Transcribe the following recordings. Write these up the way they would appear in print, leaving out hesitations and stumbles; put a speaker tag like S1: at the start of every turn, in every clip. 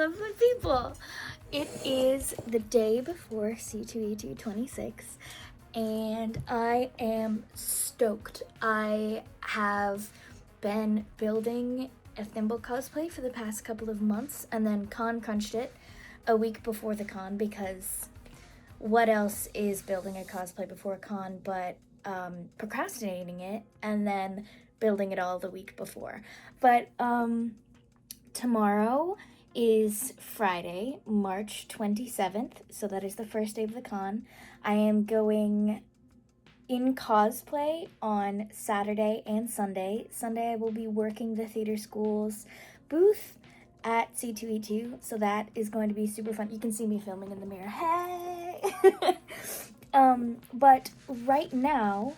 S1: lovely people. It is the day before C2E2 26 and I am stoked. I have been building a Thimble cosplay for the past couple of months, and then Con crunched it a week before the con, because what else is building a cosplay before a con but procrastinating it and then building it all the week before. But tomorrow is Friday, March 27th, so that is the first day of the con. I am going in cosplay on Saturday and Sunday. Sunday I will be working the theater school's booth at C2E2, so that is going to be super fun. You can see me filming in the mirror. Hey! But right now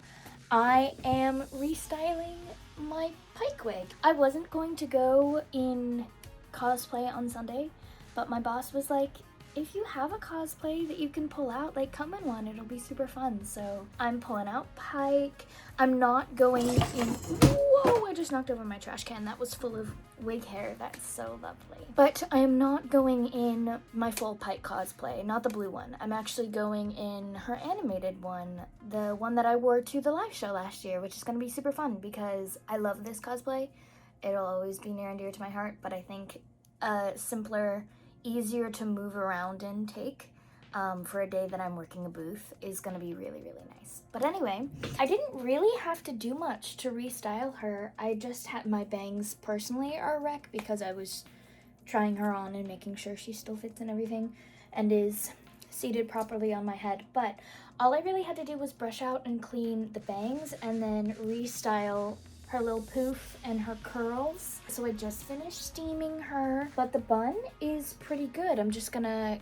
S1: I am restyling my Pike wig. I wasn't going to go in cosplay on Sunday, but my boss was like, if you have a cosplay that you can pull out, like, come in one, it'll be super fun. So I'm pulling out Pike. I'm not going in, whoa, I just knocked over my trash can. That was full of wig hair. That's so lovely. But I am not going in my full Pike cosplay, not the blue one. I'm actually going in her animated one, the one that I wore to the live show last year, which is gonna be super fun because I love this cosplay. It'll always be near and dear to my heart, but I think a simpler, easier to move around and take for a day that I'm working a booth is gonna be really, really nice. But anyway, I didn't really have to do much to restyle her. I just had my bangs personally are a wreck because I was trying her on and making sure she still fits and everything and is seated properly on my head. But all I really had to do was brush out and clean the bangs and then restyle her little poof and her curls. So I just finished steaming her, but the bun is pretty good. I'm just gonna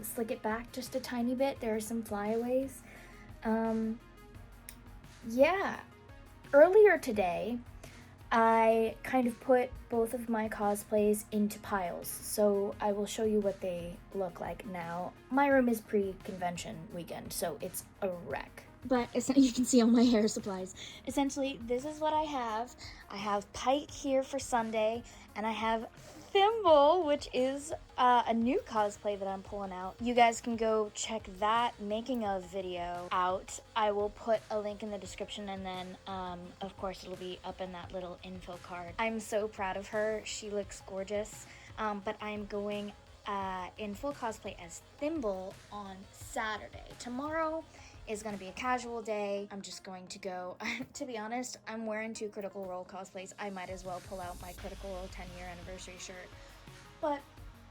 S1: slick it back just a tiny bit. There are some flyaways. Yeah, earlier today, I kind of put both of my cosplays into piles, so I will show you what they look like now. My room is pre-convention weekend, so it's a wreck. But you can see all my hair supplies. Essentially, this is what I have. I have Pike here for Sunday, and I have Thimble, which is a new cosplay that I'm pulling out. You guys can go check that making of video out. I will put a link in the description, and then, of course, it'll be up in that little info card. I'm so proud of her. She looks gorgeous, but I'm going in full cosplay as Thimble on Saturday. Tomorrow is going to be a casual day. I'm just going to go, to be honest, I'm wearing 2 Critical Role cosplays. I might as well pull out my Critical Role 10-year anniversary shirt. But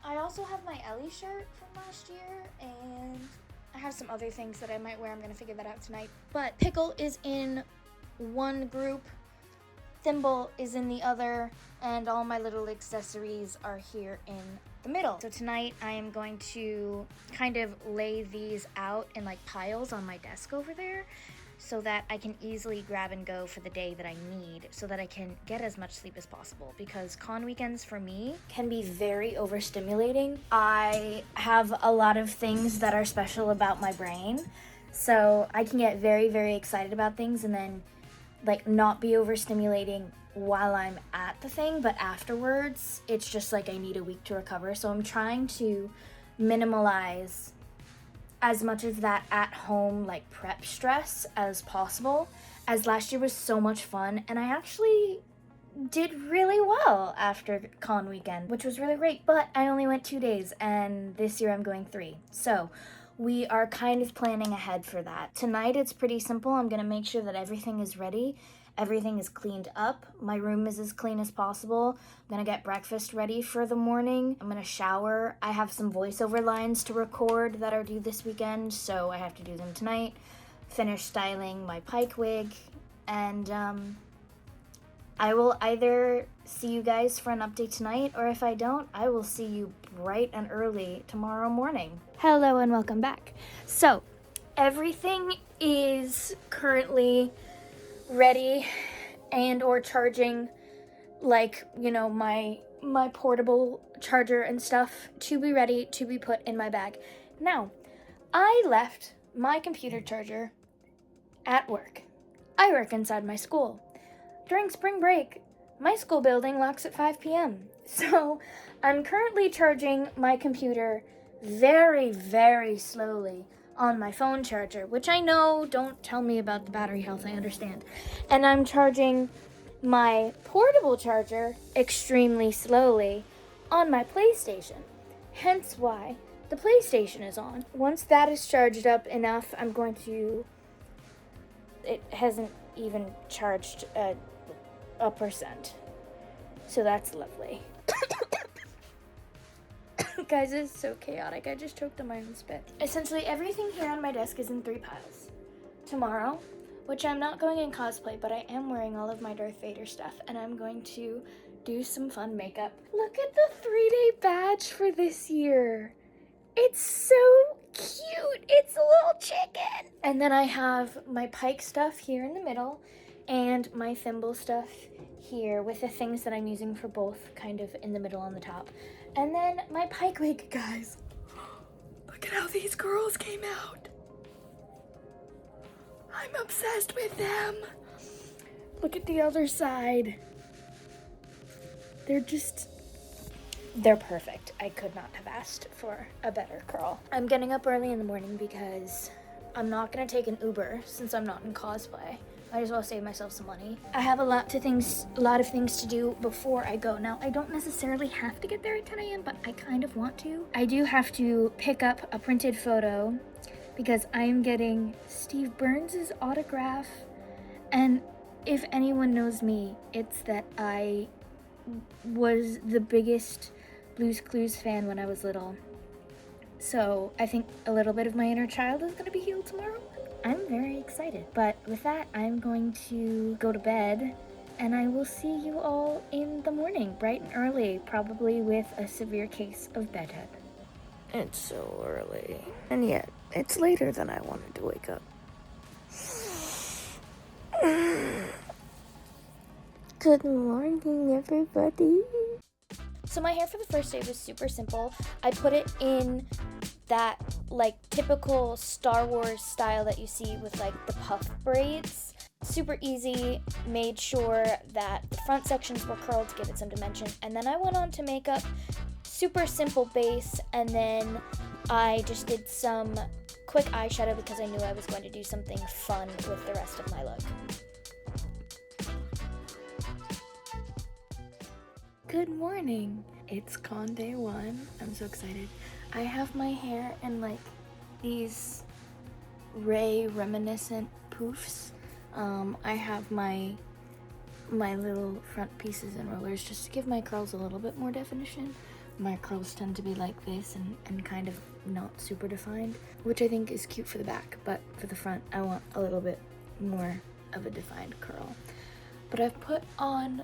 S1: I also have my Ellie shirt from last year, and I have some other things that I might wear. I'm going to figure that out tonight. But Pickle is in one group, Thimble is in the other, and all my little accessories are here in the middle. So tonight I am going to kind of lay these out in like piles on my desk over there so that I can easily grab and go for the day that I need, so that I can get as much sleep as possible, because con weekends for me can be very overstimulating. I have a lot of things that are special about my brain, so I can get very, very excited about things and then like not be overstimulating while I'm at the thing, but afterwards it's just like I need a week to recover. So I'm trying to minimalize as much of that at home like prep stress as possible, as last year was so much fun and I actually did really well after con weekend, which was really great, but I only went 2 days and this year I'm going 3. So we are kind of planning ahead for that. Tonight it's pretty simple. I'm gonna make sure that everything is ready. Everything is cleaned up. My room is as clean as possible. I'm gonna get breakfast ready for the morning. I'm gonna shower. I have some voiceover lines to record that are due this weekend, so I have to do them tonight. Finish styling my Pike wig, and I will either see you guys for an update tonight, or if I don't, I will see you bright and early tomorrow morning. Hello and welcome back. So, everything is currently ready and or charging, like, you know, my portable charger and stuff to be ready to be put in my bag. Now, I left my computer charger at work. I work inside my school. During spring break, my school building locks at 5 p.m. So I'm currently charging my computer very, very slowly on my phone charger, which I know, don't tell me about the battery health, I understand. And I'm charging my portable charger extremely slowly on my PlayStation. Hence why the PlayStation is on. Once that is charged up enough, I'm going to... It hasn't even charged a percent. So that's lovely. Guys, this is so chaotic. I just choked on my own spit. Essentially, everything here on my desk is in 3 piles. Tomorrow, which I'm not going in cosplay, but I am wearing all of my Darth Vader stuff, and I'm going to do some fun makeup. Look at the 3-day badge for this year. It's so cute. It's a little chicken. And then I have my PIKE stuff here in the middle, and my THIMBLE stuff here with the things that I'm using for both kind of in the middle on the top. And then my PIKE wig, guys. Look at how these girls came out. I'm obsessed with them. Look at the other side. They're perfect. I could not have asked for a better curl. I'm getting up early in the morning because I'm not gonna take an Uber since I'm not in cosplay. I just want to save myself some money. I have a lot of things to do before I go. Now, I don't necessarily have to get there at 10 a.m., but I kind of want to. I do have to pick up a printed photo because I am getting Steve Burns' autograph. And if anyone knows me, it's that I was the biggest Blue's Clues fan when I was little. So I think a little bit of my inner child is going to be healed tomorrow. I'm very excited. But with that, I'm going to go to bed, and I will see you all in the morning, bright and early, probably with a severe case of bedhead. It's so early, and yet it's later than I wanted to wake up. Good morning, everybody. So my hair for the first day was super simple. I put it in that like typical Star Wars style that you see with like the puff braids. Super easy, made sure that the front sections were curled to give it some dimension, and then I went on to makeup. Super simple base, and then I just did some quick eyeshadow because I knew I was going to do something fun with the rest of my look. Good morning. It's con day 1. I'm so excited. I have my hair in like these Ray reminiscent poofs. I have my little front pieces and rollers just to give my curls a little bit more definition. My curls tend to be like this and kind of not super defined, which I think is cute for the back, but for the front I want a little bit more of a defined curl. But I've put on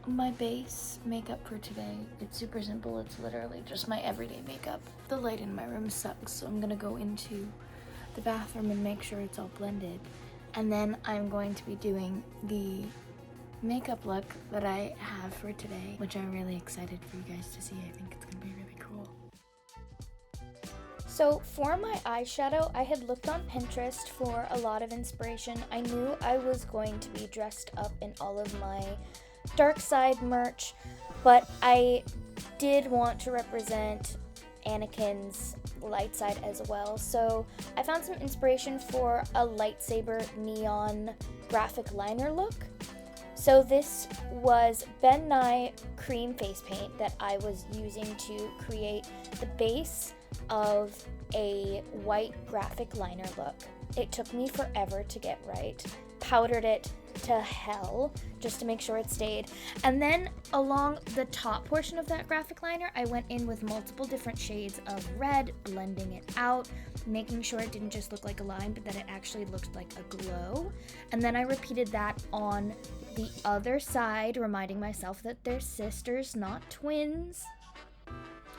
S1: my base makeup for today. It's super simple. It's literally just my everyday makeup. The light in my room sucks, so I'm gonna go into the bathroom and make sure it's all blended. And then I'm going to be doing the makeup look that I have for today, which I'm really excited for you guys to see. I think it's gonna be really cool. So for my eyeshadow, I had looked on Pinterest for a lot of inspiration. I knew I was going to be dressed up in all of my dark side merch, but I did want to represent Anakin's light side as well. So I found some inspiration for a lightsaber neon graphic liner look. So this was Ben Nye cream face paint that I was using to create the base of a white graphic liner look. It took me forever to get right. Powdered it to hell just to make sure it stayed. And then along the top portion of that graphic liner, I went in with multiple different shades of red, blending it out, making sure it didn't just look like a line, but that it actually looked like a glow. And then I repeated that on the other side, reminding myself that they're sisters, not twins.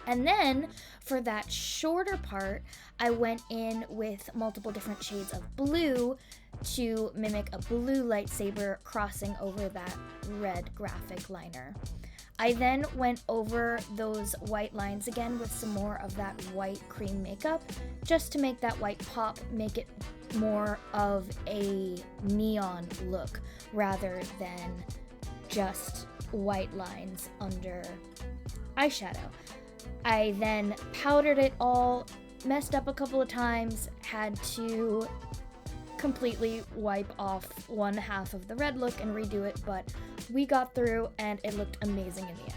S1: And then for that shorter part, I went in with multiple different shades of blue to mimic a blue lightsaber crossing over that red graphic liner. I then went over those white lines again with some more of that white cream makeup just to make that white pop, make it more of a neon look rather than just white lines under eyeshadow. I then powdered it all, messed up a couple of times, had to completely wipe off one half of the red look and redo it, but we got through and it looked amazing in the end.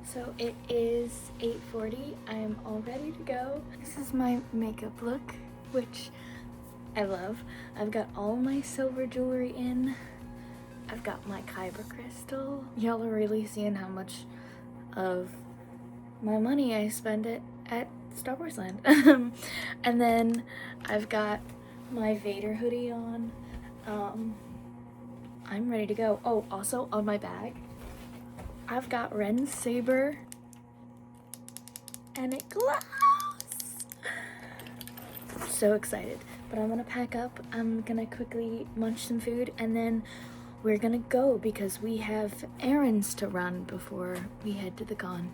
S1: So it is 8:40. I'm all ready to go. This is my makeup look, which I love. I've got all my silver jewelry in. I've got my kyber crystal. Y'all are really seeing how much of my money I spend at Star Wars Land. And then I've got my Vader hoodie on. I'm ready to go. Oh, also on my bag, I've got Ren's saber, and it glows! So excited. But I'm gonna pack up, I'm gonna quickly munch some food, and then we're gonna go because we have errands to run before we head to the con.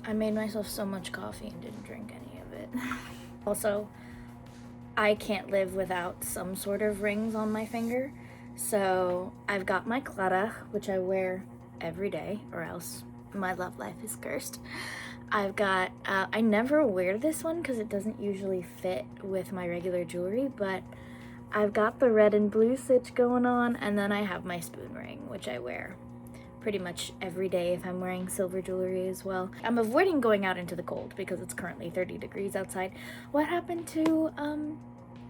S1: I made myself so much coffee and didn't drink any of it. Also, I can't live without some sort of rings on my finger. So I've got my clara, which I wear every day or else my love life is cursed. I've got, I never wear this one because it doesn't usually fit with my regular jewelry, but I've got the red and blue stitch going on, and then I have my spoon ring, which I wear pretty much every day if I'm wearing silver jewelry as well. I'm avoiding going out into the cold because it's currently 30 degrees outside. What happened to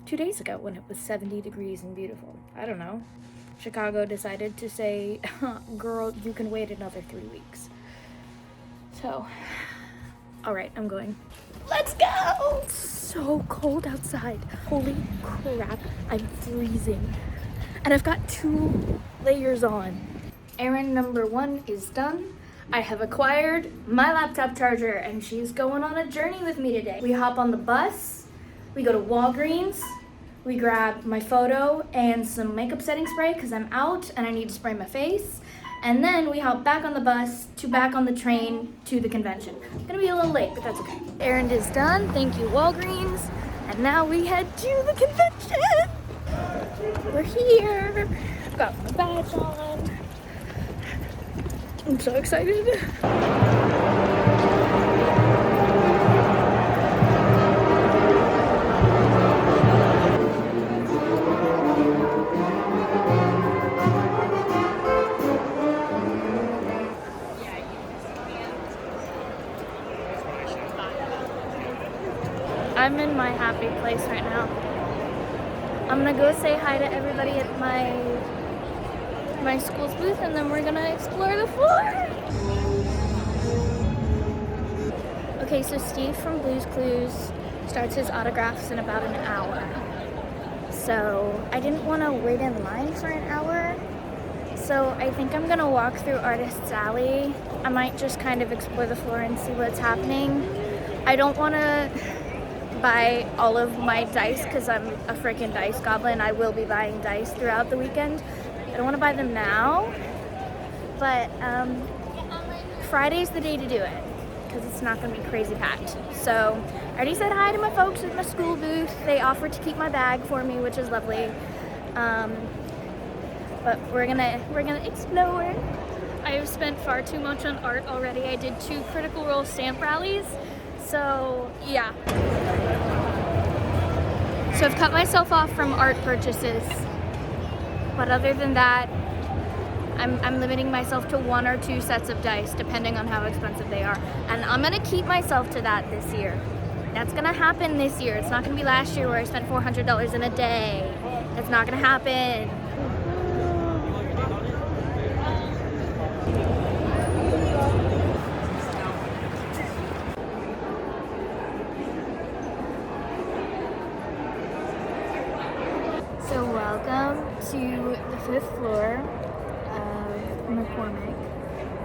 S1: 2 days ago when it was 70 degrees and beautiful? I don't know. Chicago decided to say, girl, you can wait another 3 weeks. So, all right, I'm going. Let's go! It's so cold outside. Holy crap, I'm freezing. And I've got 2 layers on. Errand number 1 is done. I have acquired my laptop charger and she's going on a journey with me today. We hop on the bus, we go to Walgreens, we grab my photo and some makeup setting spray because I'm out and I need to spray my face. And then we hop back on the bus to back on the train to the convention. I'm gonna be a little late, but that's okay. Errand is done, thank you Walgreens. And now we head to the convention. We're here. I've got my badge on. I'm so excited. I'm in my happy place right now. I'm gonna go say hi to everybody at my school's booth, and then we're gonna explore the floor. Okay, so Steve from Blue's Clues starts his autographs in about an hour. So I didn't want to wait in line for an hour. So I think I'm gonna walk through Artist's Alley. I might just kind of explore the floor and see what's happening. I don't want to buy all of my dice because I'm a freaking dice goblin. I will be buying dice throughout the weekend. I don't want to buy them now, but Friday's the day to do it because it's not going to be crazy packed. So I already said hi to my folks at my school booth. They offered to keep my bag for me, which is lovely. But we're gonna explore. I have spent far too much on art already. I did 2 Critical Role stamp rallies. So yeah. So I've cut myself off from art purchases. But other than that, I'm limiting myself to 1 or 2 sets of dice, depending on how expensive they are. And I'm gonna keep myself to that this year. That's gonna happen this year. It's not gonna be last year where I spent $400 in a day. It's not gonna happen. So welcome to the 5th floor of McCormick.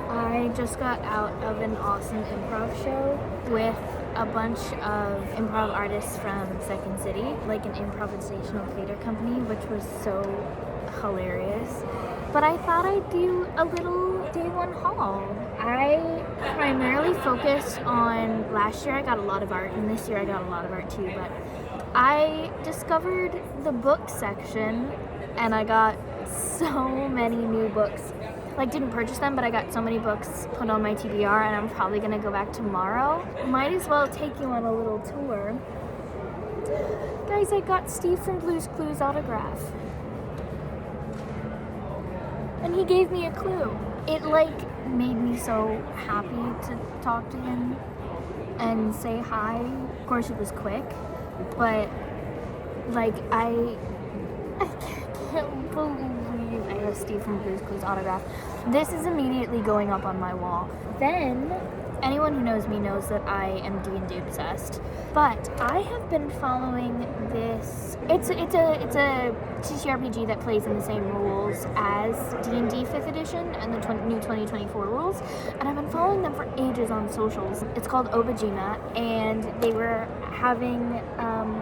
S1: I just got out of an awesome improv show with a bunch of improv artists from Second City, like an improvisational theater company, which was so hilarious. But I thought I'd do a little day 1 haul. I primarily focused on, last year I got a lot of art and this year I got a lot of art too, but I discovered the book section and I got so many new books. Like, didn't purchase them, but I got so many books put on my TBR, and I'm probably gonna go back tomorrow. Might as well take you on a little tour. Guys, I got Steve from Blue's Clues autograph. And he gave me a clue. It, like, made me so happy to talk to him and say hi. Of course, it was quick, but, like, I can't believe I have Steve from Blue's Clues autograph. This is immediately going up on my wall. Then, anyone who knows me knows that I am D&D obsessed, but I have been following this. It's a TTRPG that plays in the same rules as D&D 5th edition and the new 2024 rules, and I've been following them for ages on socials. It's called Obajima, and they were having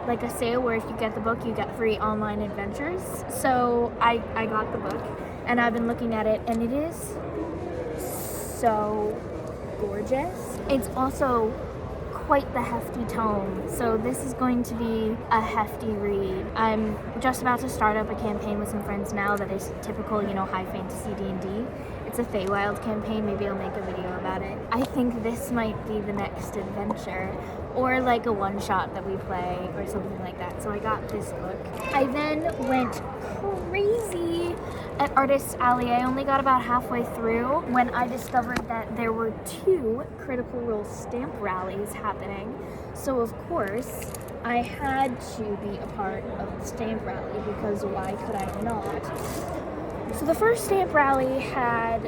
S1: like a sale where if you get the book, you get free online adventures. So I got the book, and I've been looking at it, and it is so gorgeous. It's also quite the hefty tome, so this is going to be a hefty read. I'm just about to start up a campaign with some friends now that is typical, high fantasy D&D. It's a Feywild campaign. Maybe I'll make a video about it. I think this might be the next adventure, or like a one-shot that we play or something like that. So I got this book. I then went crazy at Artist's Alley. I only got about halfway through when I discovered that there were 2 Critical Role stamp rallies happening. So of course, I had to be a part of the stamp rally, because why could I not? So the first stamp rally had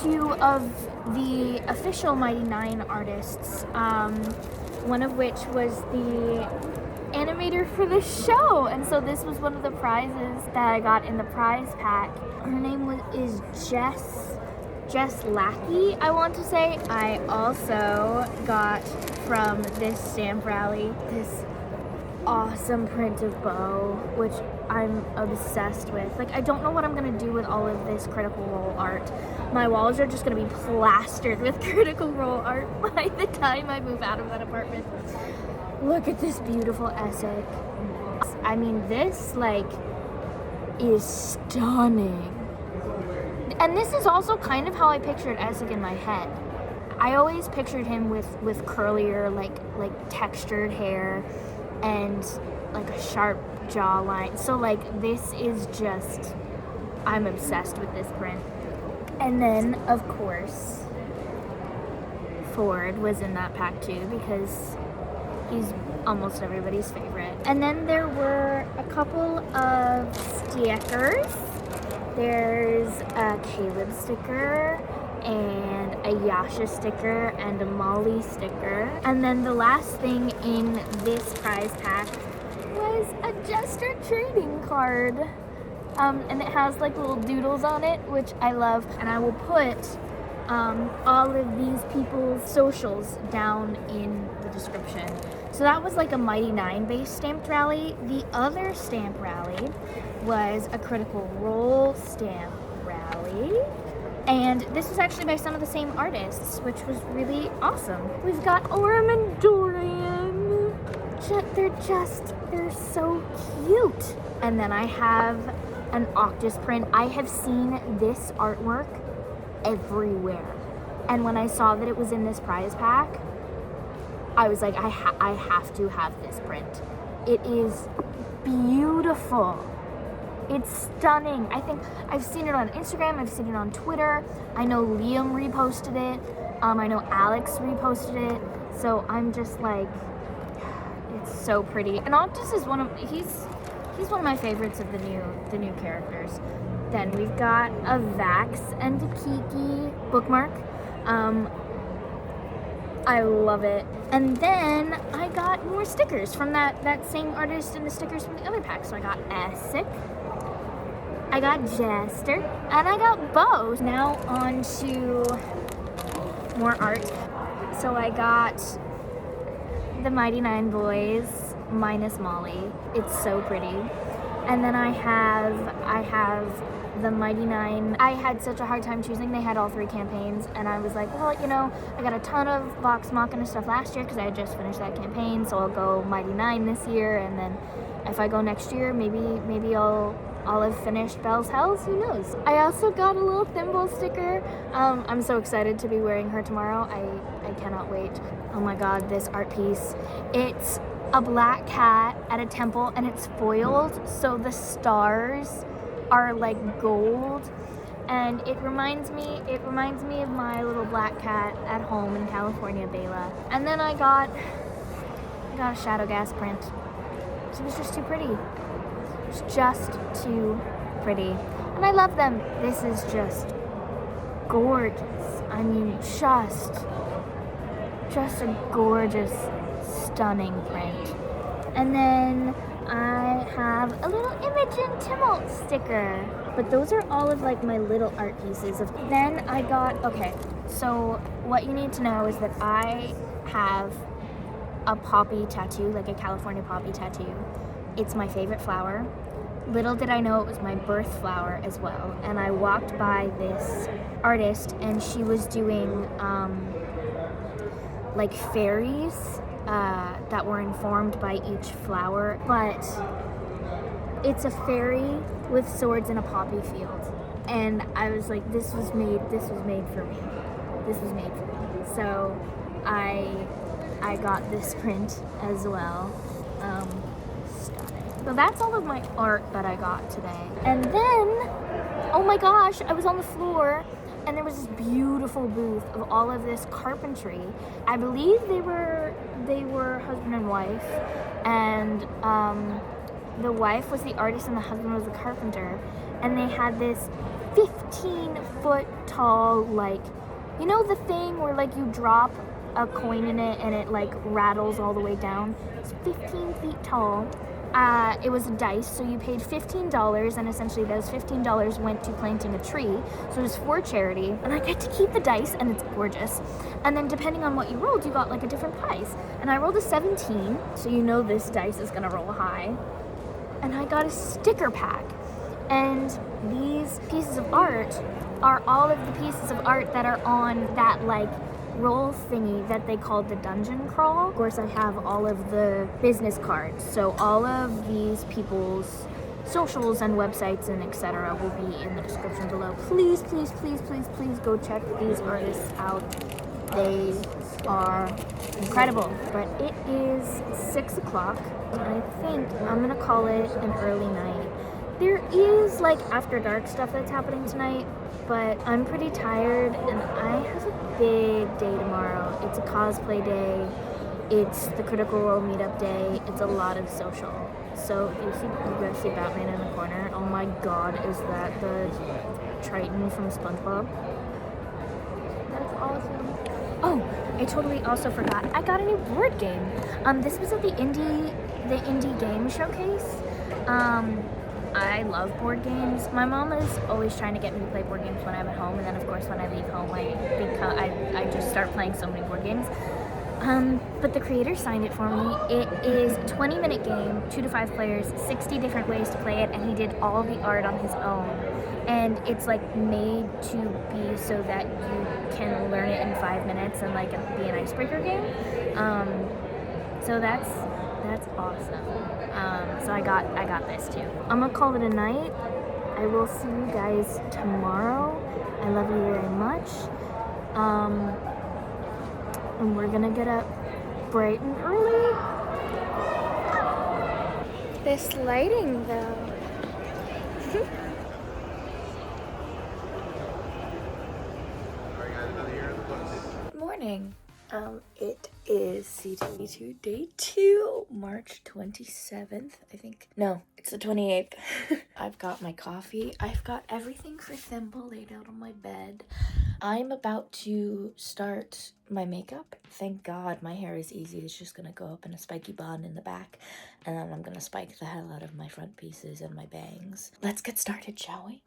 S1: 2 of the official Mighty Nine artists, one of which was the animator for the show, and so this was one of the prizes that I got in the prize pack. Her name is Jess Lackey, I want to say. I also got from this stamp rally this awesome print of Bo, which I'm obsessed with. Like, I don't know what I'm gonna do with all of this Critical Role art. My walls are just gonna be plastered with Critical Role art by the time I move out of that apartment. Look at this beautiful Essek. I mean, this, like, is stunning. And this is also kind of how I pictured Essek in my head. I always pictured him with curlier, like textured hair and like a sharp jawline. So like, this is just, I'm obsessed with this print. And then, of course, Ford was in that pack too, because he's almost everybody's favorite. And then there were a couple of stickers. There's a Caleb sticker and a Yasha sticker and a Molly sticker. And then the last thing in this prize pack was a Jester trading card. And it has like little doodles on it, which I love. And I will put all of these people's socials down in the description. So that was like a Mighty Nine based stamped rally. The other stamp rally was a Critical Role stamp rally. And this was actually by some of the same artists, which was really awesome. We've got Orem and Dorian. They're so cute. And then I have an Octus print. I have seen this artwork everywhere. And when I saw that it was in this prize pack, I was like, I have to have this print. It is beautiful. It's stunning. I think I've seen it on Instagram. I've seen it on Twitter. I know Liam reposted it. I know Alex reposted it. So I'm just like, it's so pretty. And Octus is he's one of my favorites of the new characters. Then we've got a Vax and a Kiki bookmark. I love it. And then I got more stickers from that same artist and the stickers from the other pack. So I got Essek, I got Jester, and I got Bo. Now on to more art. So I got the Mighty Nine Boys minus Molly. It's so pretty. And then I have the Mighty Nine. I had such a hard time choosing. They had all 3 campaigns, and I was like, well, you know, I got a ton of Vox Machina stuff last year because I had just finished that campaign, so I'll go Mighty Nine this year, and then if I go next year, maybe I'll have finished Belle's Hells, who knows. I also got a little Thimble sticker. I'm so excited to be wearing her tomorrow. I cannot wait. Oh my god, this art piece. It's a black cat at a temple, and it's foiled, so the stars are like gold, and it reminds me of my little black cat at home in California, Bela. And then I got a Shadow Gas print. It was just too pretty. It's just too pretty. And I love them. This is just gorgeous. I mean, just a gorgeous, stunning print. And then I have a little Imogen Timble sticker. But those are all of like my little art pieces. Then I got, okay, so what you need to know is that I have a poppy tattoo, like a California poppy tattoo. It's my favorite flower. Little did I know it was my birth flower as well. And I walked by this artist, and she was doing like fairies that were informed by each flower. But it's a fairy with swords in a poppy field. And I was like, this was made for me. This was made for me. So I got this print as well. Stunning. So that's all of my art that I got today. And then, oh my gosh, I was on the floor, and there was this beautiful booth of all of this carpentry. I believe they were husband and wife, and the wife was the artist and the husband was the carpenter, and they had this 15-foot tall, like, you know the thing where like you drop a coin in it and it like rattles all the way down? It's 15 feet tall. It was a dice, so you paid $15, and essentially those $15 went to planting a tree. So it was for charity, and I get to keep the dice, and it's gorgeous. And then depending on what you rolled, you got like a different prize. And I rolled a 17, so you know this dice is gonna roll high. And I got a sticker pack. And these pieces of art are all of the pieces of art that are on that like roll thingy that they called the dungeon crawl. Of course, I have all of the business cards, so all of these people's socials and websites and etc. will be in the description below. Please go check these artists out. They are incredible. But it is 6 o'clock, and I think I'm gonna call it an early night. There is like after dark stuff that's happening tonight, but I'm pretty tired, and I have a big day tomorrow. It's a cosplay day. It's the Critical Role meetup day. It's a lot of social. So if you guys see Batman in the corner, oh my god, is that the Triton from SpongeBob? That's awesome. Oh, I totally also forgot. I got a new board game. This was at the indie game showcase. I love board games. My mom is always trying to get me to play board games when I'm at home, and then of course when I leave home, I just start playing so many board games. But the creator signed it for me. It is a 20-minute game, 2 to 5 players, 60 different ways to play it, and he did all the art on his own. And it's like made to be so that you can learn it in 5 minutes and like be an icebreaker game. So that's awesome. So I got this too. I'm gonna call it a night. I will see you guys tomorrow. I love you very much. And we're gonna get up bright and early. This lighting though. Good morning. It is C2E2 day 2, March 27th, I think. No, it's the 28th. I've got my coffee. I've got everything for Thimble laid out on my bed. I'm about to start my makeup. Thank God my hair is easy. It's just gonna go up in a spiky bun in the back, and then I'm gonna spike the hell out of my front pieces and my bangs. Let's get started, shall we?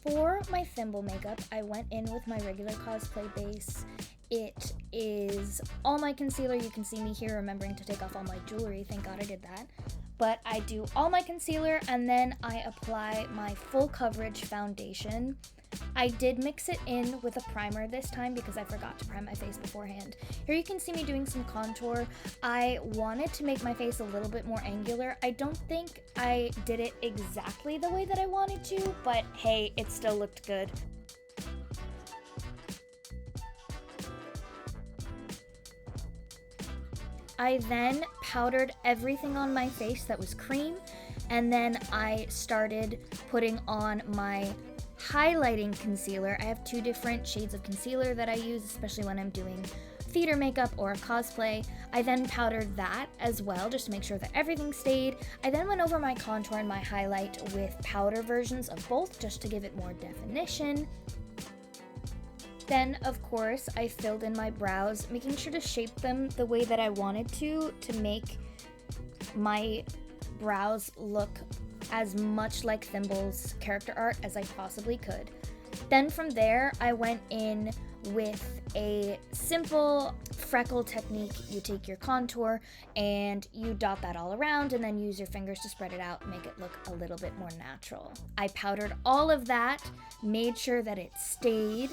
S1: For my Thimble makeup, I went in with my regular cosplay base. It is all my concealer. You can see me here remembering to take off all my jewelry. Thank God I did that. but I do all my concealer and then I apply my full coverage foundation. I did mix it in with a primer this time because I forgot to prime my face beforehand. Here you can see me doing some contour. I wanted to make my face a little bit more angular. I don't think I did it exactly the way that I wanted to, but hey, it still looked good. I then powdered everything on my face that was cream, and then I started putting on my highlighting concealer. I have 2 different shades of concealer that I use, especially when I'm doing theater makeup or cosplay. I then powdered that as well, just to make sure that everything stayed. I then went over my contour and my highlight with powder versions of both, just to give it more definition. Then, of course, I filled in my brows, making sure to shape them the way that I wanted to make my brows look as much like THIMBLE's character art as I possibly could. Then from there, I went in with a simple freckle technique. You take your contour and you dot that all around and then use your fingers to spread it out and make it look a little bit more natural. I powdered all of that, made sure that it stayed.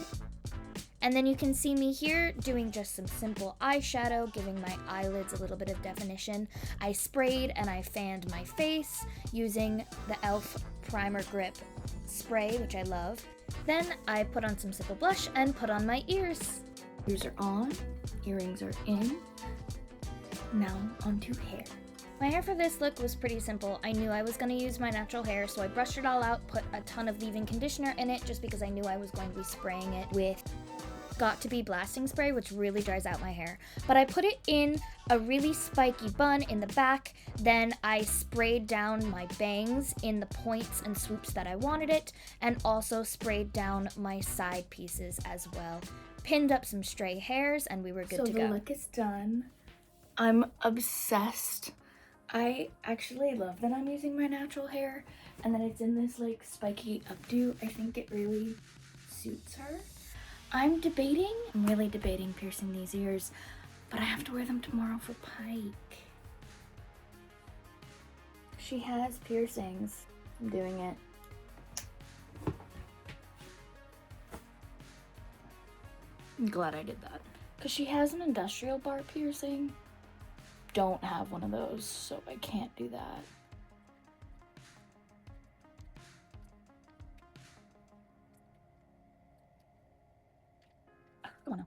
S1: And then you can see me here doing just some simple eyeshadow, giving my eyelids a little bit of definition. I sprayed and I fanned my face using the e.l.f. Primer Grip spray, which I love. Then I put on some simple blush and put on my ears. Ears are on, earrings are in. Now onto hair. My hair for this look was pretty simple. I knew I was going to use my natural hair, so I brushed it all out, put a ton of leave-in conditioner in it just because I knew I was going to be spraying it with Got to Be blasting spray, which really dries out my hair. But I put it in a really spiky bun in the back, then I sprayed down my bangs in the points and swoops that I wanted it, and also sprayed down my side pieces as well. Pinned up some stray hairs, and we were good to go. So the look is done. I'm obsessed. I actually love that I'm using my natural hair, and that it's in this like spiky updo. I think it really suits her. I'm really debating piercing these ears, but I have to wear them tomorrow for PIKE. She has piercings. I'm doing it. I'm glad I did that. Because she has an industrial bar piercing. Don't have one of those, so I can't do that. Come on now.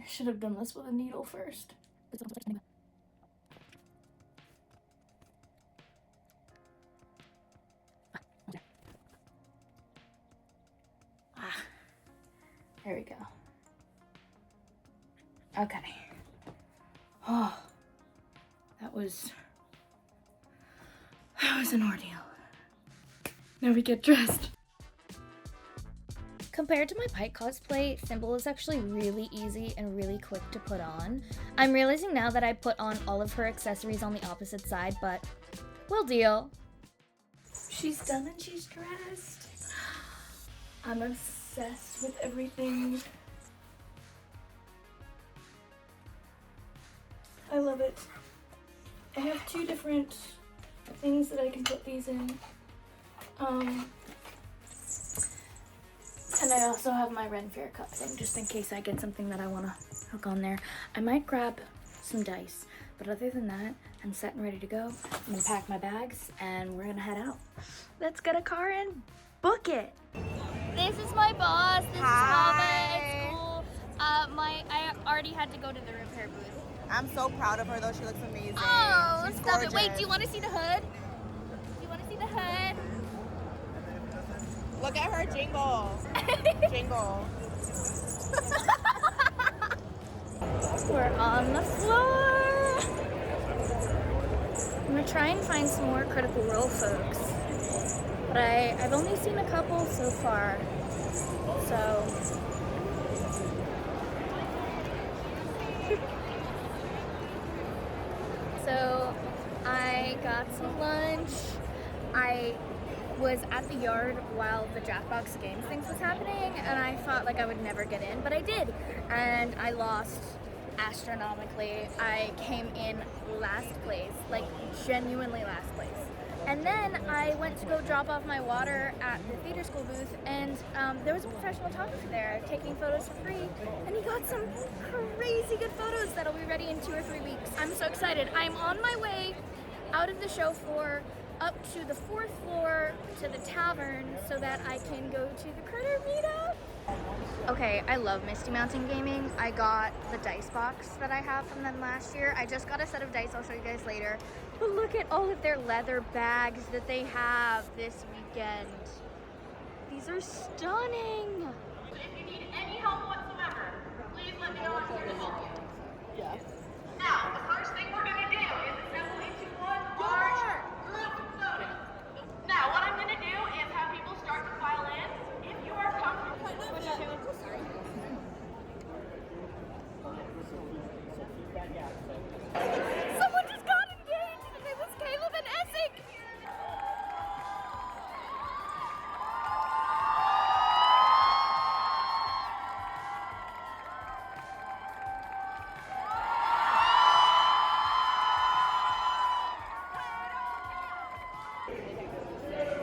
S1: I should have done this with a needle first. There we go. Okay. Oh, that was an ordeal. Now we get dressed. Compared to my PIKE cosplay, THIMBLE is actually really easy and really quick to put on. I'm realizing now that I put on all of her accessories on the opposite side, but we'll deal. She's done and she's dressed. I'm obsessed with everything. I love it. I have 2 different things that I can put these in. And I also have my Ren Fair cup thing, just in case I get something that I want to hook on there. I might grab some dice, but other than that, I'm set and ready to go. I'm gonna pack my bags, and we're gonna head out. Let's get a car and book it. This is my boss. This is Mama at school. I already had to go to the repair booth.
S2: I'm so proud of her, though. She looks amazing.
S1: Oh,
S2: she's
S1: stop
S2: gorgeous.
S1: it. Wait, do you want to see the hood? Do you want to see the hood?
S2: Look at her jingle. Jingle.
S1: We're on the floor. I'm gonna try and find some more Critical Role folks, but I've only seen a couple so far. So I got some lunch. I was at the yard while the Jackbox Games things was happening, and I thought like I would never get in, but I did, and I lost astronomically. I came in last place, like genuinely last place. And then I went to go drop off my water at the theater school booth, and there was a professional photographer there taking photos for free, and he got some crazy good photos that'll be ready in 2 or 3 weeks. I'm so excited. I'm on my way out of the show floor up to the 4th floor to the tavern so that I can go to the critter meetup. Okay, I love Misty Mountain Gaming. I got the dice box that I have from them last year. I just got a set of dice, I'll show you guys later. But look at all of their leather bags that they have this weekend. These are stunning.
S3: If you need any help whatsoever, please let me know. I'm here to help you. Yes. Now, the first thing we're going to do is assemble into one large group photo. Now, what I'm going to do is have people start to file in. If you are comfortable.
S1: Someone just got engaged and it was Caleb and Essig.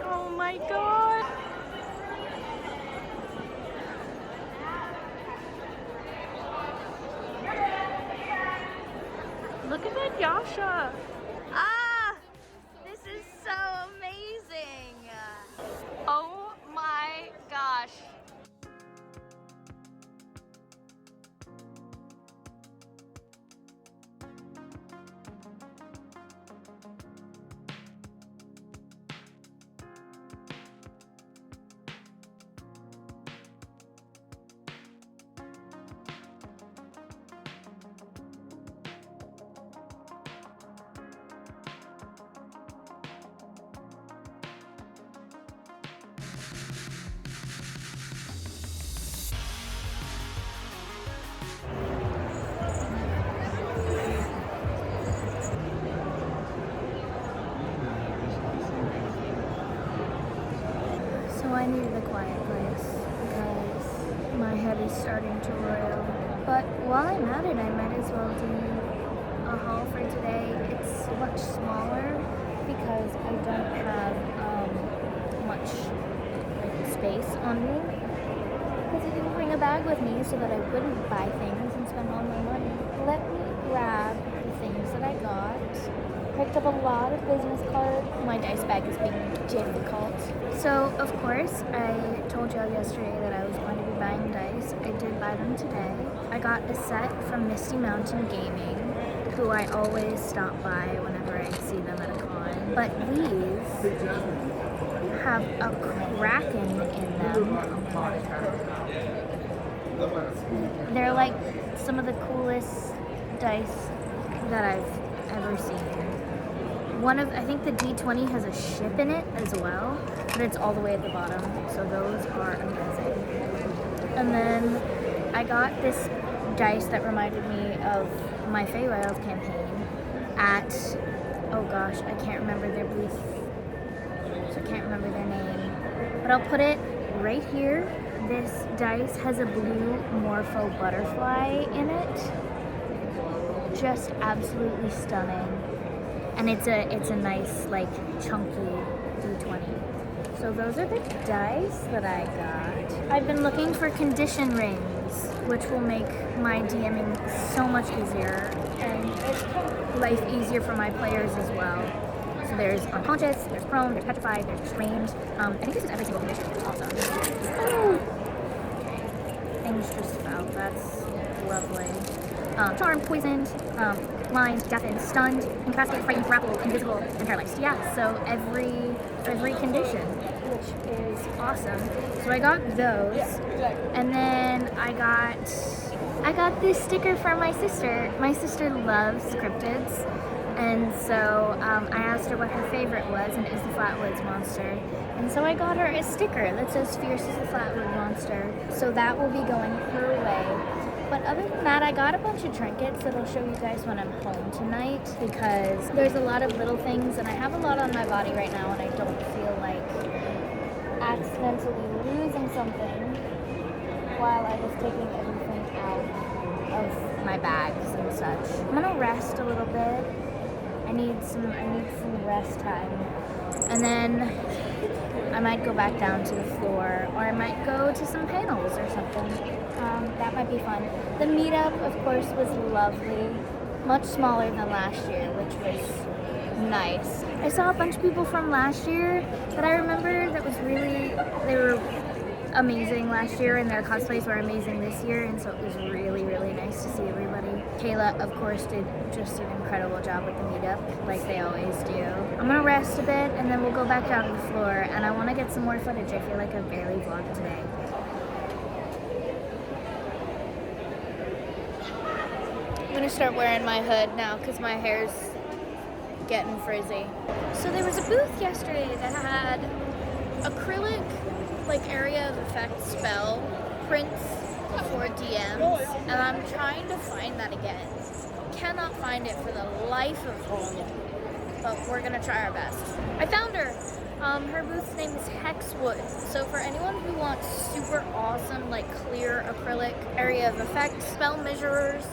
S1: Oh my God. Look at that Yasha. Ah, this is so amazing. Oh my gosh. So I needed a quiet place because my head is starting to roil. But while I'm at it, I might as well do a haul for today. It's much smaller because I don't have much space on me. Because I didn't bring a bag with me so that I wouldn't buy things and spend all my money. Let me grab the things that I got. Picked up a lot of business cards. My dice bag is being difficult. So, of course, I told y'all yesterday that I was going to be buying dice. I did buy them today. I got a set from Misty Mountain Gaming, who I always stop by whenever I see them at a con. But these have a kraken in them. They're like some of the coolest dice that I've ever seen. I think the D20 has a ship in it as well, but it's all the way at the bottom, so those are amazing. And then I got this dice that reminded me of my Fey Wild campaign at, oh gosh, I can't remember their booth, so I can't remember their name, but I'll put it right here. This dice has a blue Morpho butterfly in it. Just absolutely stunning. And it's a nice, like, chunky D20. So those are the dice that I got. I've been looking for condition rings, which will make my DMing so much easier and make life easier for my players as well. So there's unconscious, there's prone, there's petrified, there's restrained. I think this is every single condition. It's awesome. Oh. Things just fell. That's lovely. Charmed, poisoned, blind, deafened, stunned, incapacitated, frightened, grappled, invisible, and paralyzed. Yeah, so every condition, which is awesome. So I got those, and then I got this sticker from my sister. My sister loves cryptids, and so I asked her what her favorite was, and it was the Flatwoods Monster. And so I got her a sticker that says "Fierce as the Flatwood Monster." So that will be going her way. But other than that, I got a bunch of trinkets that I'll show you guys when I'm home tonight, because there's a lot of little things, and I have a lot on my body right now, and I don't feel like accidentally losing something while I was taking everything out. of my bags and such. I'm gonna rest a little bit. I need some rest time. And then I might go back down to the floor, or I might go to some panels or something. That might be fun. The meetup, of course, was lovely. Much smaller than last year, which was nice. I saw a bunch of people from last year that I remember that was really, they were amazing last year and their cosplays were amazing this year, and so it was really, really nice to see everybody. Kayla, of course, did just an incredible job with the meetup, like they always do. I'm gonna rest a bit and then we'll go back down to the floor, and I wanna get some more footage. I feel like I barely vlogged today. I'm gonna start wearing my hood now because my hair's getting frizzy. So there was a booth yesterday that had acrylic, like area of effect spell prints for DMs, and I'm trying to find that again. Cannot find it for the life of me, but we're gonna try our best. I found her. Her booth's name is Hexwood. So for anyone who wants super awesome, like clear acrylic area of effect spell measurers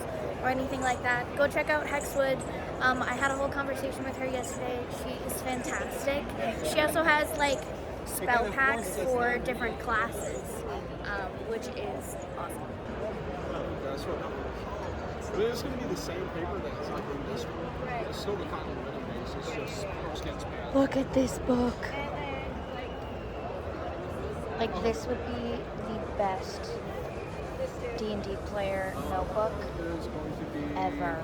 S1: or anything like that, go check out Hexwood. I had a whole conversation with her yesterday. She is fantastic. She also has like spell packs for different classes, which is awesome.
S4: That's what I mean, it's going to be the same paper that's like in this one. Right. It's still the final winning base. It's just gets bad.
S1: Look at this book. Like this would be the best D&D player notebook ever.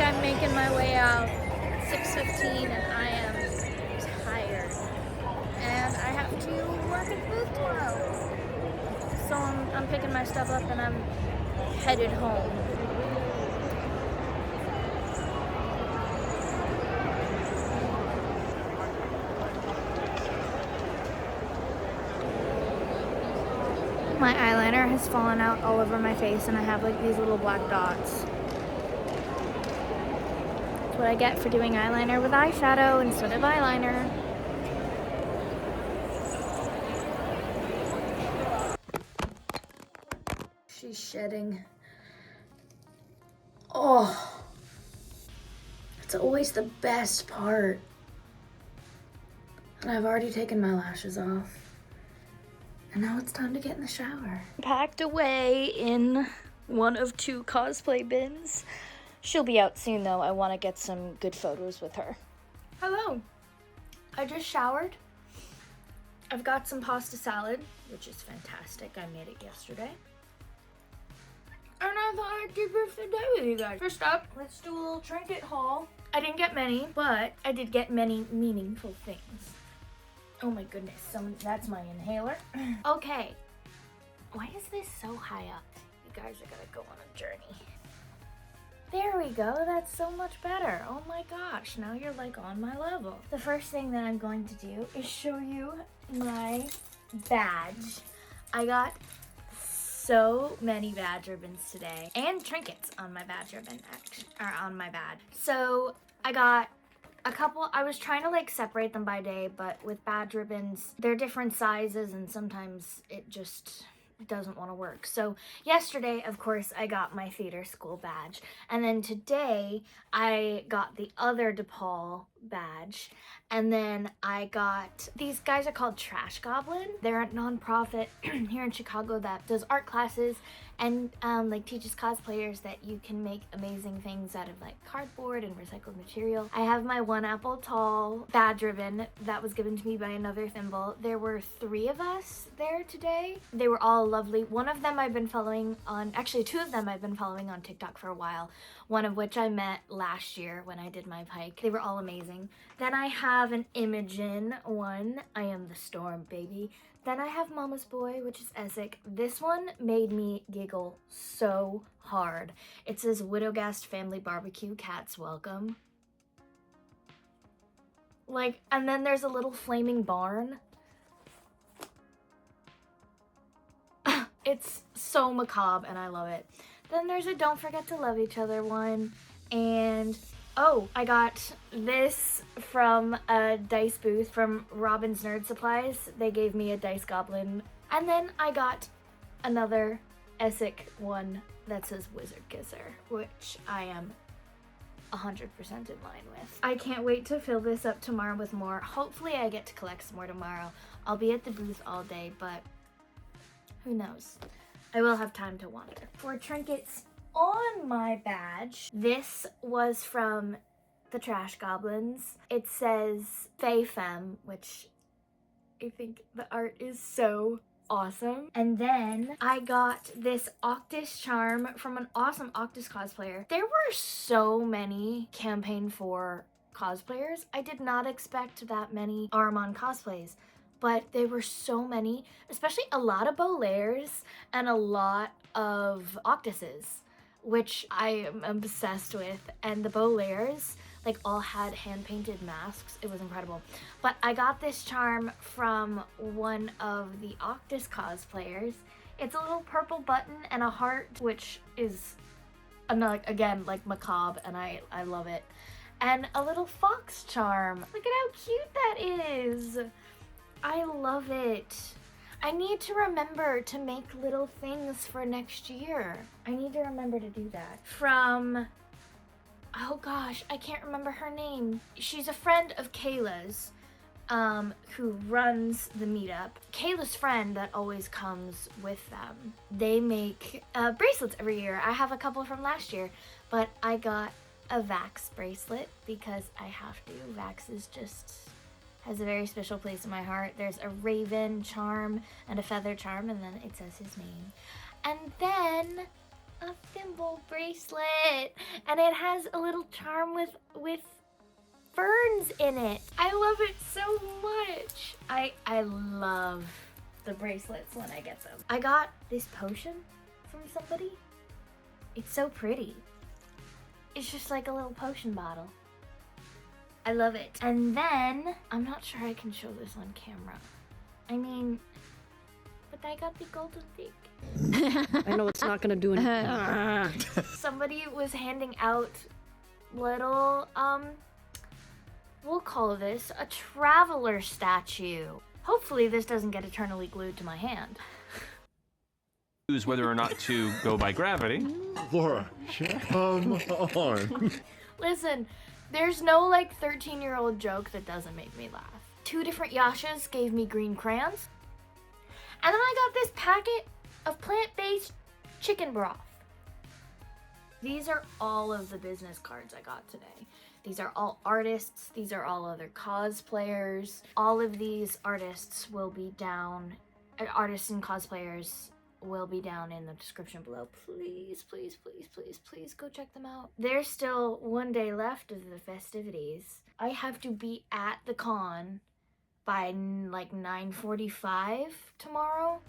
S1: I'm making my way out. 6:15 and I am tired. And I have to work at the booth tomorrow. So I'm picking my stuff up and I'm headed home. My eyeliner has fallen out all over my face and I have like these little black dots. What I get for doing eyeliner with eyeshadow instead of eyeliner. She's shedding. Oh, it's always the best part. And I've already taken my lashes off. And now it's time to get in the shower. Packed away in one of 2 cosplay bins. She'll be out soon though. I want to get some good photos with her. Hello. I just showered. I've got some pasta salad, which is fantastic. I made it yesterday. And I thought I'd keep it today with you guys. First up, let's do a little trinket haul. I didn't get many, but I did get many meaningful things. Oh my goodness, that's my inhaler. Okay, why is this so high up? You guys are gonna go on a journey. There we go, that's so much better. Oh my gosh, now you're like on my level. The first thing that I'm going to do is show you my badge. I got so many badge ribbons today and trinkets on my badge ribbon, or on my badge. So I got a couple. I was trying to like separate them by day, but with badge ribbons, they're different sizes and sometimes it just doesn't want to work. So yesterday, of course, I got my theater school badge. And then today, I got the other DePaul badge. And then I got, these guys are called Trash Goblin. They're a nonprofit here in Chicago that does art classes and like teaches cosplayers that you can make amazing things out of like cardboard and recycled material. I have my 1 apple tall badge ribbon that was given to me by another Thimble. There were 3 of us there today. They were all lovely. One of them I've been following on, actually 2 of them I've been following on TikTok for a while, one of which I met last year when I did my Pike. They were all amazing. Then I have an Imogen one. I am the storm, baby. Then I have Mama's Boy, which is Essek. This one made me giggle so hard. It says Widowgast Family Barbecue, Cats Welcome. Like, and then there's a little flaming barn. It's so macabre and I love it. Then there's a Don't Forget to Love Each Other one. And oh, I got this from a dice booth from Robin's Nerd Supplies. They gave me a Dice Goblin. And then I got another Essek one that says Wizard Kisser, which I am 100% in line with. I can't wait to fill this up tomorrow with more. Hopefully I get to collect some more tomorrow. I'll be at the booth all day, but who knows? I will have time to wander. For trinkets on my badge, this was from the Trash Goblins. It says Fae Femme, which I think the art is so awesome. And then I got this Octus charm from an awesome Octus cosplayer. There were so many campaign 4 cosplayers. I did not expect that many Armon cosplays, but there were so many, especially a lot of Bolairs and a lot of Octuses, which I am obsessed with. And the Bolairs like all had hand-painted masks. It was incredible. But I got this charm from one of the Octus cosplayers. It's a little purple button and a heart, which is another, again, like macabre, and I love it. And a little fox charm. Look at how cute that is. I love it. I need to remember to make little things for next year. I need to remember to do that. From, oh gosh, I can't remember her name. She's a friend of Kayla's, who runs the meetup. Kayla's friend that always comes with them. They make bracelets every year. I have a couple from last year, but I got a Vax bracelet because I have to. Vax is just has a very special place in my heart. There's a raven charm and a feather charm, and then it says his name. And then a thimble bracelet, and it has a little charm with ferns in it. I love it so much. I love the bracelets when I get them. I got this potion from somebody. It's so pretty. It's just like a little potion bottle. I love it. And then, I'm not sure I can show this on camera. I mean, but I got the golden thing.
S5: I know it's not gonna do anything.
S1: Somebody was handing out little, we'll call this a traveler statue. Hopefully this doesn't get eternally glued to my hand.
S6: Choose whether or not to go by gravity.
S7: Laura, come on.
S1: Listen, there's no like 13-year-old joke that doesn't make me laugh. 2 different Yashas gave me green crayons. And then I got this packet of plant-based chicken broth. These are all of the business cards I got today. These are all artists. These are all other cosplayers. All of these artists will be down, artists and cosplayers will be down in the description below. Please, please, please, please, please go check them out. There's still 1 day left of the festivities. I have to be at the con by like 9:45 tomorrow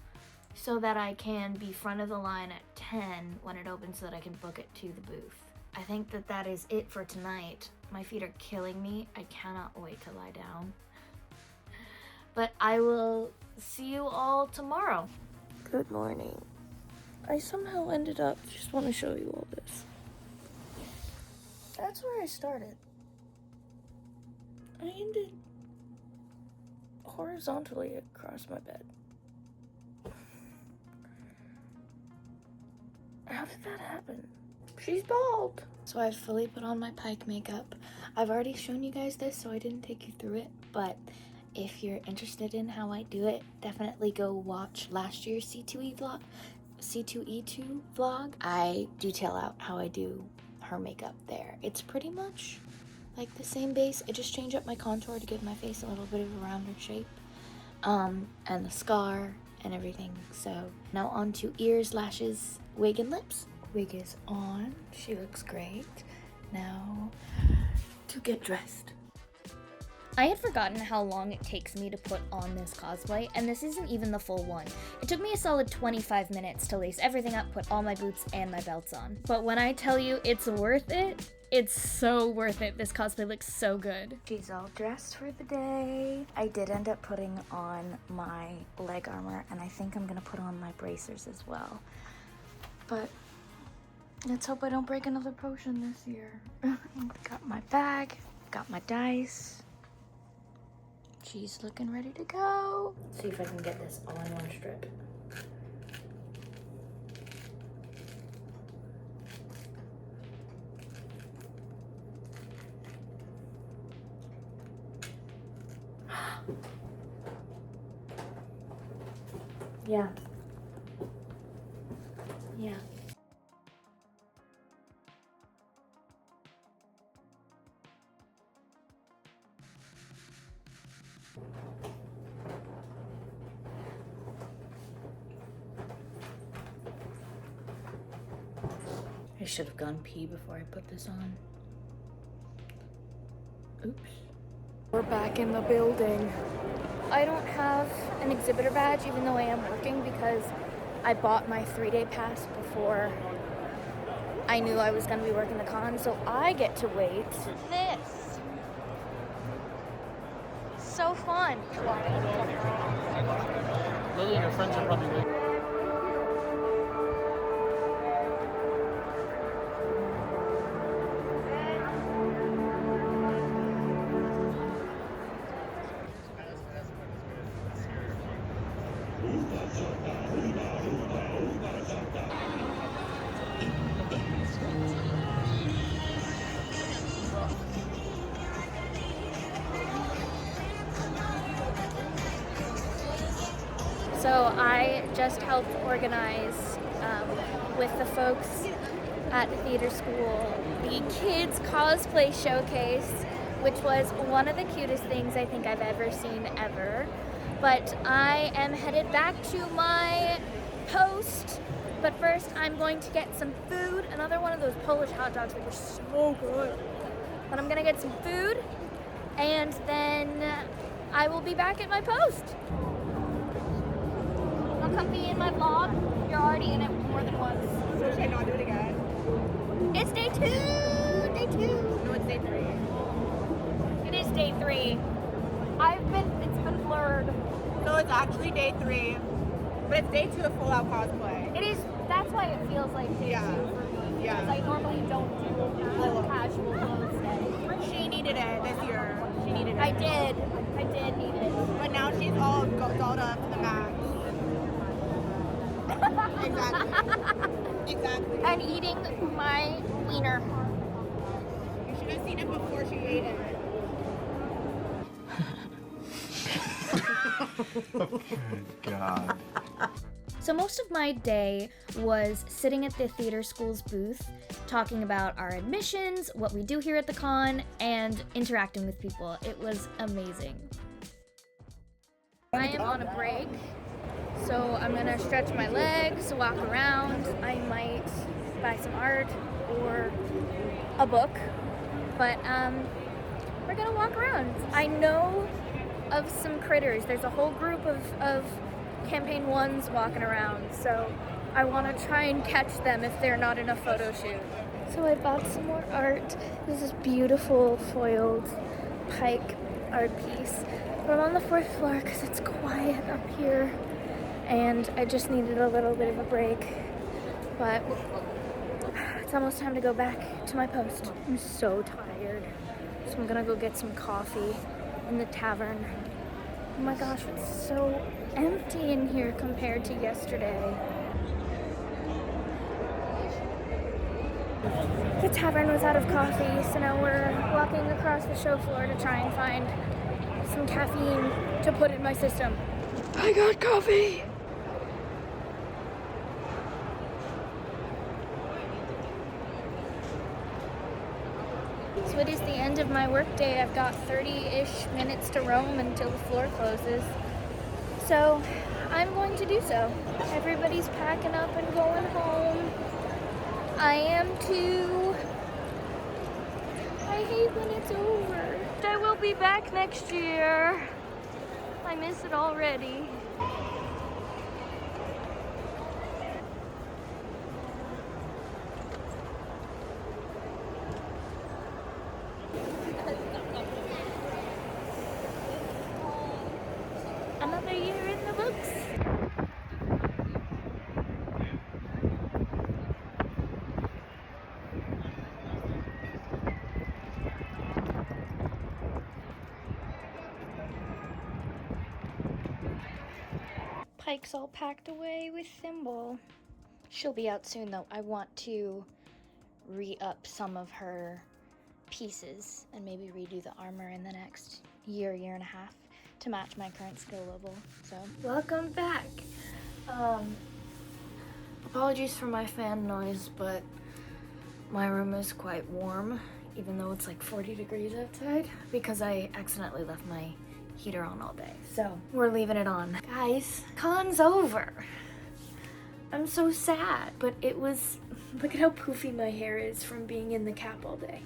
S1: so that I can be front of the line at 10 when it opens so that I can book it to the booth. I think that is it for tonight. My feet are killing me. I cannot wait to lie down. But I will see you all tomorrow. Good morning. I somehow ended up, just want to show you all this. That's where I started. I ended horizontally across my bed. How did that happen? She's bald. So I've fully put on my Pike makeup. I've already shown you guys this, so I didn't take you through it, but if you're interested in how I do it, definitely go watch last year's C2E2 vlog. I detail out how I do her makeup there. It's pretty much like the same base. I just change up my contour to give my face a little bit of a rounder shape. And the scar and everything. So now on to ears, lashes, wig, and lips. Wig is on. She looks great. Now to get dressed. I had forgotten how long it takes me to put on this cosplay, and this isn't even the full one. It took me a solid 25 minutes to lace everything up, put all my boots and my belts on. But when I tell you it's worth it, it's so worth it. This cosplay looks so good. She's all dressed for the day. I did end up putting on my leg armor, and I think I'm gonna put on my bracers as well. But let's hope I don't break another potion this year. Got my bag, got my dice. She's looking ready to go. See if I can get this all in one strip. Yeah. Yeah. I should have gone pee before I put this on. Oops. We're back in the building. I don't have an exhibitor badge, even though I am working, because I bought my 3-day pass before I knew I was going to be working the con, so I get to wait. This. So fun.
S4: Lily and her friends are probably waiting.
S1: So I just helped organize with the folks at the theater school the kids cosplay showcase, which was one of the cutest things I think I've ever seen ever. But I am headed back to my post. But first I'm going to get some food, another one of those Polish hot dogs that were so good. But I'm gonna get some food and then I will be back at my post. Come be in my vlog. You're already in it more than once.
S2: So should I not do it again?
S1: It's day 2! Day 2!
S2: No, it's day 3.
S1: It is day 3. It's been blurred.
S2: So it's actually day 3, but it's day 2 of full out cosplay.
S1: It is, that's why it feels like day 2 for me.
S2: Yeah.
S1: Because I normally don't do a casual clothes day.
S2: She needed it this year. She needed it.
S1: I did need it.
S2: But now she's all dolled up to the max. Exactly.
S1: And eating my wiener.
S2: You should have seen it before she ate it.
S6: God.
S1: So most of my day was sitting at the theater school's booth, talking about our admissions, what we do here at the con, and interacting with people. It was amazing. I am on a break, so I'm gonna stretch my legs, walk around. I might buy some art or a book, but we're gonna walk around. I know of some critters. There's a whole group of campaign ones walking around, so I want to try and catch them if they're not in a photo shoot. So I bought some more art. This is beautiful foiled Pike art piece. But I'm on the 4th floor because it's quiet up here, and I just needed a little bit of a break. But it's almost time to go back to my post. I'm so tired, so I'm gonna go get some coffee in the tavern. Oh my gosh, it's so empty in here compared to yesterday. The tavern was out of coffee, so now we're walking across the show floor to try and find some caffeine to put in my system. I got coffee! So it is the end of my workday. I've got 30-ish minutes to roam until the floor closes. So I'm going to do so. Everybody's packing up and going home. I am too. I hate when it's over. I will be back next year. I miss it already. Another year in the books. Pike's all packed away with Thimble. She'll be out soon though. I want to re-up some of her pieces and maybe redo the armor in the next year and a half to match my current skill level. So welcome back. Apologies for my fan noise, but my room is quite warm even though it's like 40 degrees outside because I accidentally left my heater on all day. So we're leaving it on. Guys, con's over. I'm so sad, but it was, look at how poofy my hair is from being in the cap all day.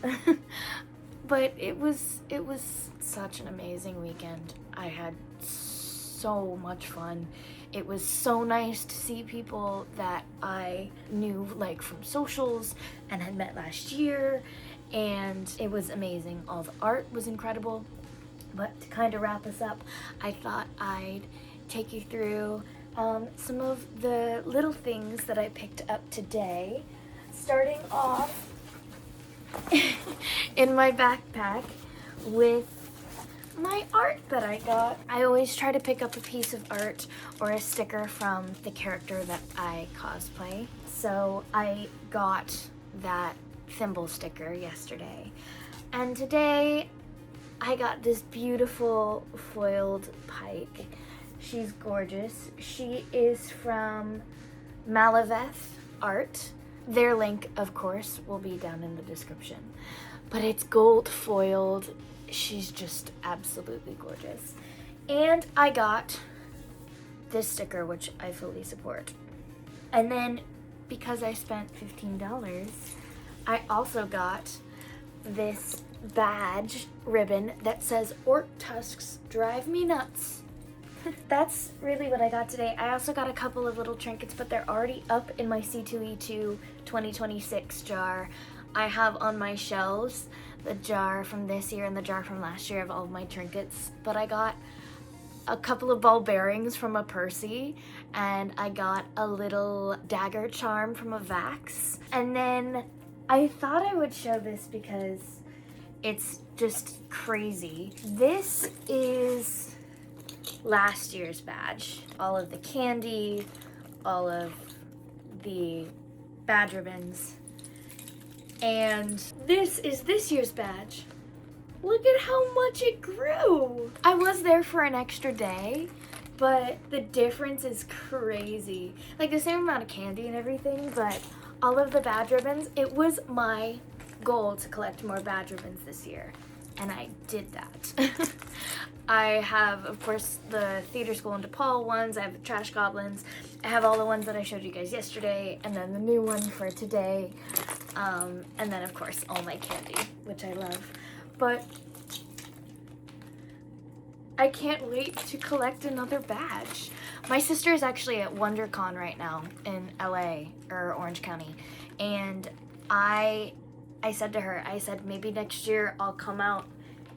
S1: But it was such an amazing weekend. I had so much fun. It was so nice to see people that I knew like from socials and had met last year, and it was amazing. All the art was incredible. But to kind of wrap us up, I thought I'd take you through some of the little things that I picked up today. Starting off in my backpack with my art that I got. I always try to pick up a piece of art or a sticker from the character that I cosplay. So I got that Thimble sticker yesterday. And today I got this beautiful foiled pike. She's gorgeous. She is from Malaveth Art. Their link, of course, will be down in the description. But it's gold foiled. She's just absolutely gorgeous. And I got this sticker, which I fully support. And then, because I spent $15, I also got this badge ribbon that says "Orc tusks drive me nuts." That's really what I got today. I also got a couple of little trinkets, but they're already up in my C2E2 2026 jar. I have on my shelves the jar from this year and the jar from last year of all of my trinkets, but I got a couple of ball bearings from a Percy, and I got a little dagger charm from a Vax. And then I thought I would show this because it's just crazy. This is last year's badge. All of the candy, all of the badge ribbons. And this is this year's badge. Look at how much it grew. I was there for an extra day, but the difference is crazy. Like the same amount of candy and everything, but all of the badge ribbons, it was my goal to collect more badge ribbons this year, and I did that. I have, of course, the theater school and DePaul ones. I have the trash goblins. I have all the ones that I showed you guys yesterday, and then the new one for today. And then, of course, all my candy, which I love. But I can't wait to collect another badge. My sister is actually at WonderCon right now in LA, or Orange County, and I said to her, I said, maybe next year I'll come out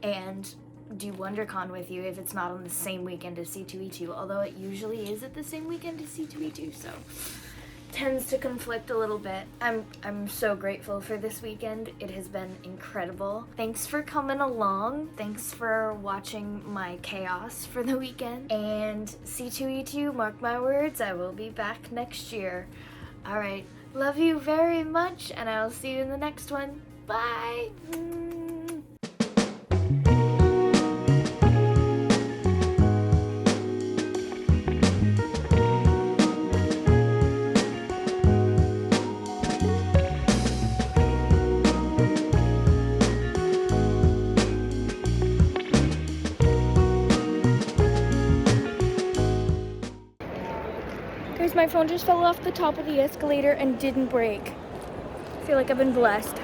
S1: and do WonderCon with you if it's not on the same weekend as C2E2, although it usually is at the same weekend as C2E2, so tends to conflict a little bit. I'm so grateful for this weekend. It has been incredible. Thanks for coming along. Thanks for watching my chaos for the weekend. And C2E2, mark my words, I will be back next year. All right, Love you very much, and I'll see you in the next one. Bye! Guys, my phone just fell off the top of the escalator and didn't break. I feel like I've been blessed.